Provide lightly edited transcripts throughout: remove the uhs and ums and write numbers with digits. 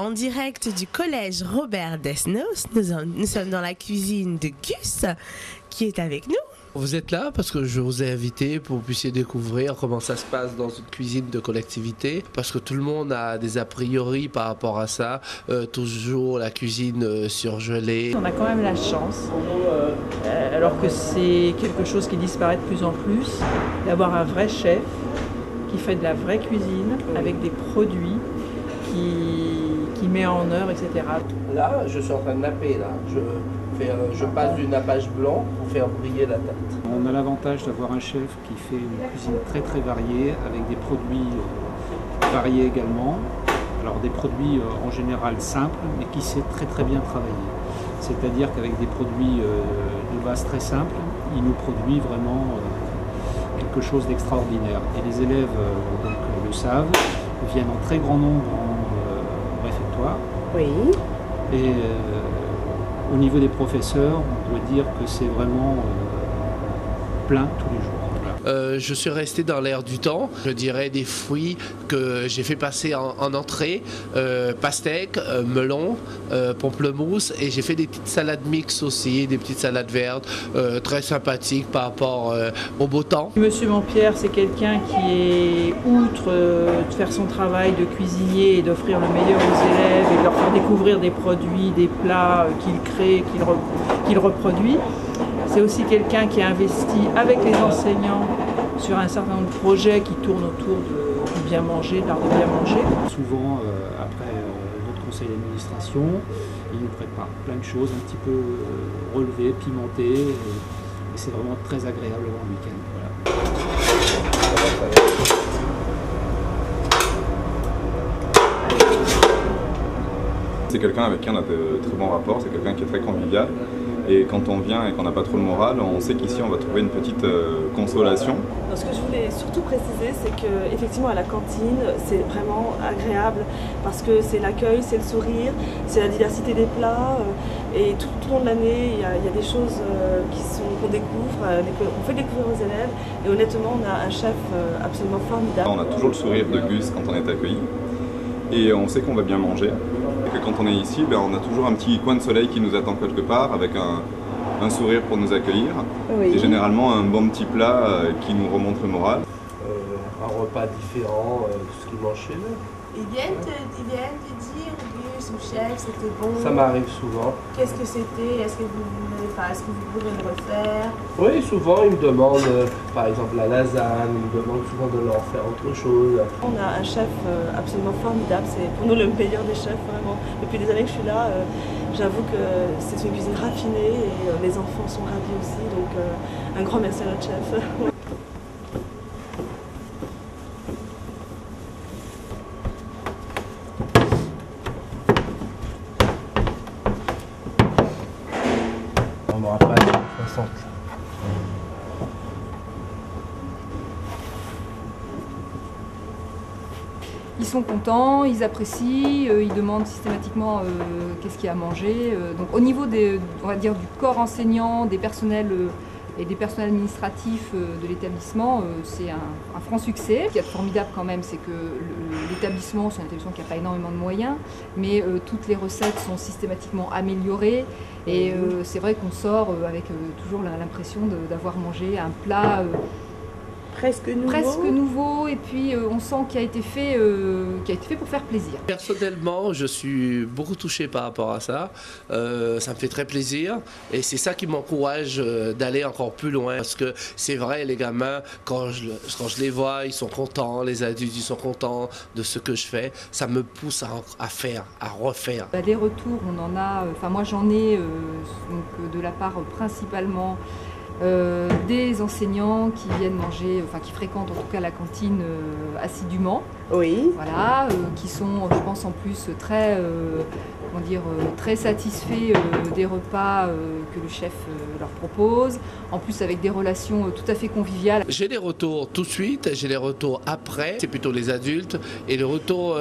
en direct du collège Robert Desnos. Nous sommes dans la cuisine de Gus qui est avec nous. Vous êtes là parce que je vous ai invité pour que vous puissiez découvrir comment ça se passe dans une cuisine de collectivité, parce que tout le monde a des a priori par rapport à ça, toujours la cuisine surgelée. On a quand même la chance, alors que c'est quelque chose qui disparaît de plus en plus, d'avoir un vrai chef qui fait de la vraie cuisine avec des produits qui met en œuvre, etc. Là, je suis en train de napper, là. Je passe du nappage blanc pour faire briller la tête. On a l'avantage d'avoir un chef qui fait une cuisine très très variée, avec des produits variés également. Alors des produits en général simples, mais qui sait très très bien travailler. C'est-à-dire qu'avec des produits de base très simples, il nous produit vraiment quelque chose d'extraordinaire. Et les élèves le savent, viennent en très grand nombre en réfectoire. Oui. Et au niveau des professeurs, on peut dire que c'est vraiment plein tous les jours. Je suis resté dans l'air du temps, je dirais des fruits que j'ai fait passer en entrée, pastèque, melon, pamplemousse, et j'ai fait des petites salades mixtes aussi, des petites salades vertes, très sympathiques par rapport au beau temps. Monsieur Montpierre, c'est quelqu'un qui est, outre de faire son travail de cuisinier et d'offrir le meilleur aux élèves et de leur faire découvrir des produits, des plats qu'il crée, qu'il reproduit, c'est aussi quelqu'un qui a investi avec les enseignants sur un certain nombre de projets qui tournent autour du bien manger, de l'art de bien manger. Souvent, après notre conseil d'administration, il nous prépare plein de choses un petit peu relevées, pimentées, et c'est vraiment très agréable avant le week-end. Voilà. C'est quelqu'un avec qui on a de très bons rapports, c'est quelqu'un qui est très convivial. Et quand on vient et qu'on n'a pas trop le moral, on sait qu'ici on va trouver une petite consolation. Alors, ce que je voulais surtout préciser, c'est qu'effectivement à la cantine, c'est vraiment agréable parce que c'est l'accueil, c'est le sourire, c'est la diversité des plats. Et tout au long de l'année, il y a des choses qu'on découvre, qu'on fait découvrir aux élèves. Et honnêtement, on a un chef absolument formidable. On a toujours le sourire de Gus quand on est accueilli. Et on sait qu'on va bien manger. Et que quand on est ici, on a toujours un petit coin de soleil qui nous attend quelque part avec un sourire pour nous accueillir. Oui. Et généralement un bon petit plat qui nous remonte le moral. Un repas différent de ce qu'ils mangent chez eux. Ils viennent te dire, Gus ou chef, c'était bon. Ça m'arrive souvent. Qu'est-ce que c'était? Est-ce que vous pourrez le refaire? Oui, souvent ils me demandent, par exemple la lasagne, ils me demandent souvent de leur faire autre chose. On a un chef absolument formidable, c'est pour nous le meilleur des chefs vraiment. Depuis des années que je suis là, j'avoue que c'est une cuisine raffinée et les enfants sont ravis aussi, donc un grand merci à notre chef. On n'aura pas 60. Ils sont contents, ils apprécient, ils demandent systématiquement qu'est-ce qu'il y a à manger. Donc au niveau on va dire, du corps enseignant, des personnels et des personnels administratifs de l'établissement, c'est un franc succès. Ce qui est formidable quand même, c'est que l'établissement, c'est un établissement qui n'a pas énormément de moyens, mais toutes les recettes sont systématiquement améliorées. Et c'est vrai qu'on sort avec toujours l'impression d'avoir mangé un plat presque nouveau, et puis on sent qu'il a été fait pour faire plaisir. Personnellement, je suis beaucoup touché par rapport à ça. Ça me fait très plaisir et c'est ça qui m'encourage d'aller encore plus loin. Parce que c'est vrai, les gamins, quand je les vois, ils sont contents, les adultes, ils sont contents de ce que je fais. Ça me pousse à faire, à refaire. Des retours, on en a, enfin moi j'en ai donc, de la part principalement des enseignants qui viennent manger, enfin qui fréquentent en tout cas la cantine assidûment. Oui. Voilà, qui sont, je pense en plus très, très satisfaits des repas que le chef leur propose. En plus avec des relations tout à fait conviviales. J'ai des retours tout de suite, j'ai des retours après, c'est plutôt les adultes, et le retour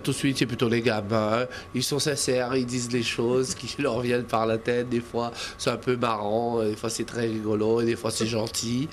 tout de suite, c'est plutôt les gamins. Ils sont sincères, ils disent les choses qui leur viennent par la tête. Des fois, c'est un peu marrant, des fois c'est très rigolo, et des fois c'est gentil.